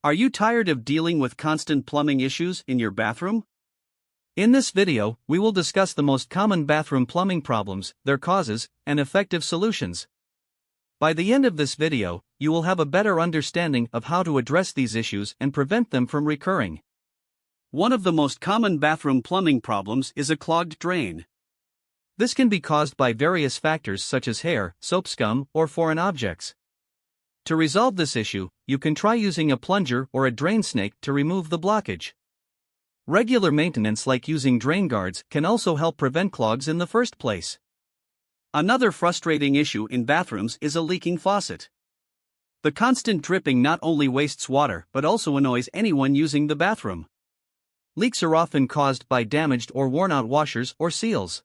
Are you tired of dealing with constant plumbing issues in your bathroom? In this video, we will discuss the most common bathroom plumbing problems, their causes, and effective solutions. By the end of this video, you will have a better understanding of how to address these issues and prevent them from recurring. One of the most common bathroom plumbing problems is a clogged drain. This can be caused by various factors such as hair, soap scum, or foreign objects. To resolve this issue, you can try using a plunger or a drain snake to remove the blockage. Regular maintenance like using drain guards can also help prevent clogs in the first place. Another frustrating issue in bathrooms is a leaking faucet. The constant dripping not only wastes water but also annoys anyone using the bathroom. Leaks are often caused by damaged or worn-out washers or seals.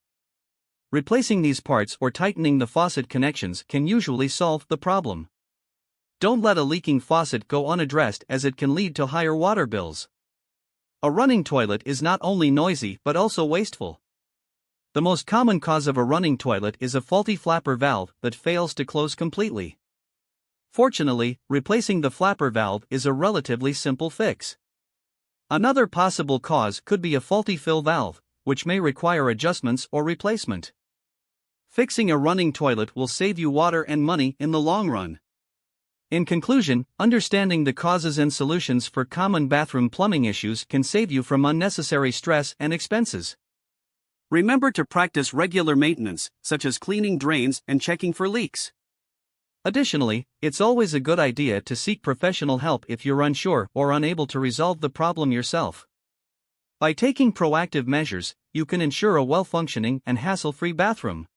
Replacing these parts or tightening the faucet connections can usually solve the problem. Don't let a leaking faucet go unaddressed as it can lead to higher water bills. A running toilet is not only noisy but also wasteful. The most common cause of a running toilet is a faulty flapper valve that fails to close completely. Fortunately, replacing the flapper valve is a relatively simple fix. Another possible cause could be a faulty fill valve, which may require adjustments or replacement. Fixing a running toilet will save you water and money in the long run. In conclusion, understanding the causes and solutions for common bathroom plumbing issues can save you from unnecessary stress and expenses. Remember to practice regular maintenance, such as cleaning drains and checking for leaks. Additionally, it's always a good idea to seek professional help if you're unsure or unable to resolve the problem yourself. By taking proactive measures, you can ensure a well-functioning and hassle-free bathroom.